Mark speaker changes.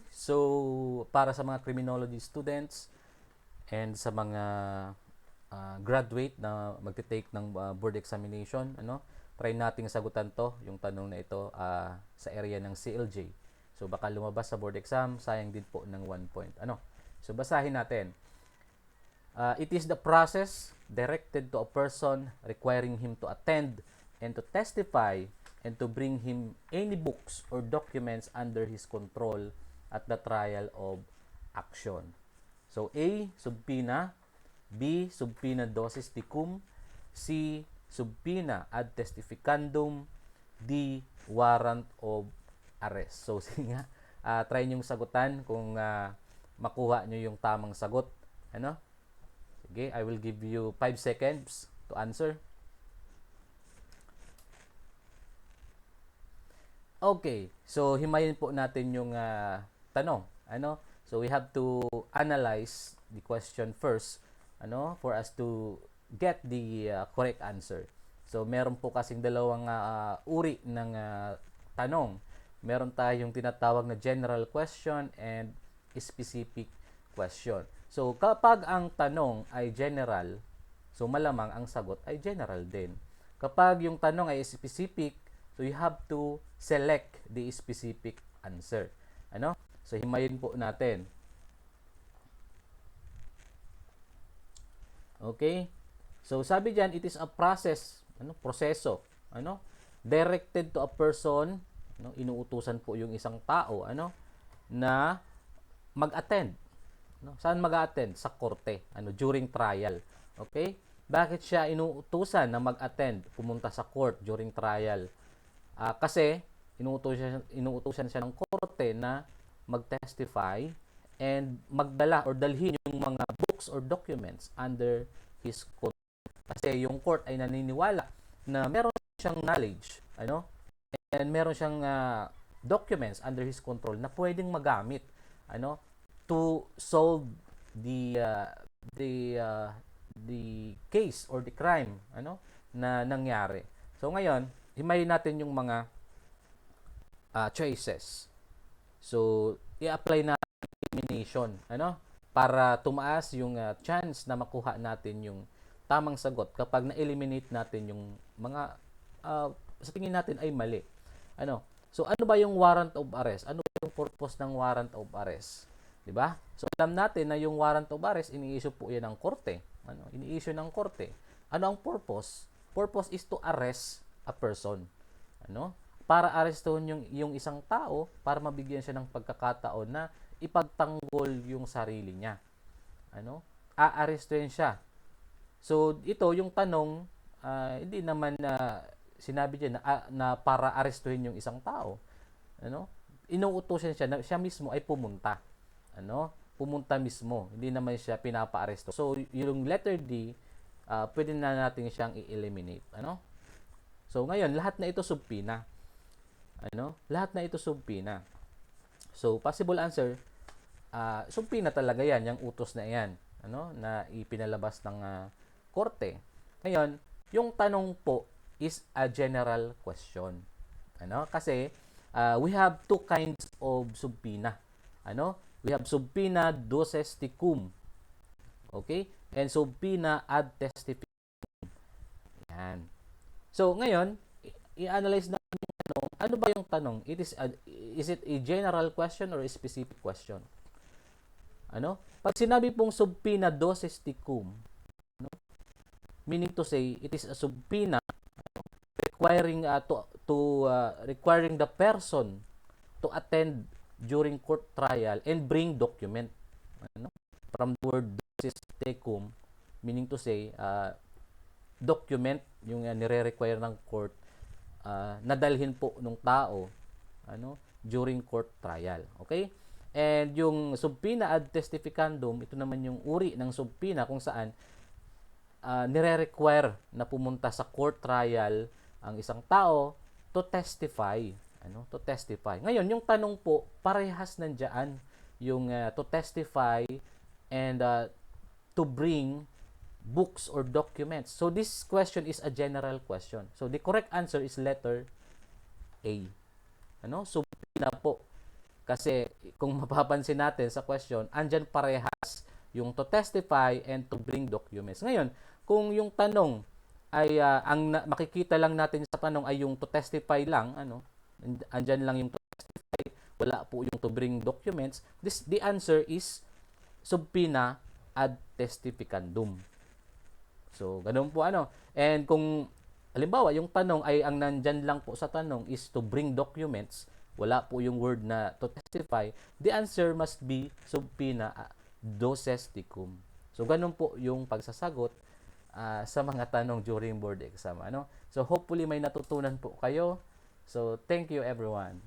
Speaker 1: So, para sa mga criminology students and sa mga graduate na magte-take ng board examination, try nating sagutan to, yung tanong na ito sa area ng CLJ. So, baka lumabas sa board exam, sayang din po ng 1 point. So, basahin natin. It is the process directed to a person requiring him to attend and to testify and to bring him any books or documents under his control at the trial of action. So A, subpoena; B, subpoena dosis tecum; C, subpoena ad testificandum; D, warrant of arrest. So sige nga, try nyo sagutan kung makuha nyo yung tamang sagot. Sige, I will give you 5 seconds to answer. Okay, so himayin po natin yung tanong. So we have to analyze the question first, for us to get the correct answer. So meron po kasing dalawang uri ng tanong. Meron tayong tinatawag na general question and specific question. So kapag ang tanong ay general, so malamang ang sagot ay general din. Kapag yung tanong ay specific, so you have to select the specific answer. So himayin po natin. Okay? So sabi diyan, it is a process, proseso, directed to a person, inuutusan po yung isang tao, na mag-attend. Saan mag-attend? Sa korte, during trial. Okay? Bakit siya inuutusan na mag-attend, pumunta sa court during trial? Kasi inuutusan siya ng korte na mag-testify and magdala or dalhin yung mga books or documents under his control. Kasi yung court ay naniniwala na meron siyang knowledge, and meron siyang documents under his control na pwedeng magamit, to solve the case or the crime, na nangyari. So ngayon, himayin natin yung mga choices. So, i-apply natin elimination, para tumaas yung chance na makuha natin yung tamang sagot kapag na-eliminate natin yung mga sa tingin natin ay mali. So, ano ba yung warrant of arrest? Ano ba yung purpose ng warrant of arrest? 'Di ba? So, alam natin na yung warrant of arrest ini-issue po 'yan ng korte. Ini-issue ng korte. Ano ang purpose? Purpose is to arrest a person. Para arestuhin yung isang tao, para mabigyan siya ng pagkakataon na ipagtanggol yung sarili niya. Aarestuhin siya. So ito yung tanong, hindi naman sinabi diyan na para arestuhin yung isang tao. Inuutosan siya na siya mismo ay pumunta. Pumunta mismo, hindi naman siya pinapa-aresto. So yung letter D, pwede na natin siyang i-eliminate. So ngayon, lahat na ito subpoena. Lahat na ito subpoena. So possible answer, subpoena talaga yan, yung utos na yan, na ipinalabas ng korte. Ngayon, yung tanong po is a general question. Kasi we have two kinds of subpoena. We have subpoena duces tecum. Okay? And subpoena ad testificandum. Yan. So ngayon, i-analyze natin yung tanong. Ano ba yung tanong? Is it a general question or a specific question? Pag sinabi pong subpoena duces tecum, meaning to say, it is a subpoena requiring requiring the person to attend during court trial and bring document. From the word duces tecum, meaning to say, document yung nire-require ng court nadalhin po ng tao during court trial. Okay? And yung subpoena ad testificandum, ito naman yung uri ng subpoena kung saan nire-require na pumunta sa court trial ang isang tao to testify. To testify. Ngayon, yung tanong po, parehas nandiyan yung to testify and to bring books or documents. So this question is a general question. So the correct answer is letter A. Subpoena po. Kasi kung mapapansin natin sa question, andyan parehas yung to testify and to bring documents. Ngayon, kung yung tanong ay makikita lang natin sa tanong ay yung to testify lang, andyan lang yung to testify, wala po yung to bring documents, the answer is subpoena ad testificandum. So, ganun po And kung halimbawa, yung tanong ay ang nandyan lang po sa tanong is to bring documents, wala po yung word na to testify, the answer must be subpoena doses tecum. So, ganun po yung pagsasagot sa mga tanong during board exam. So, hopefully may natutunan po kayo. So, thank you everyone.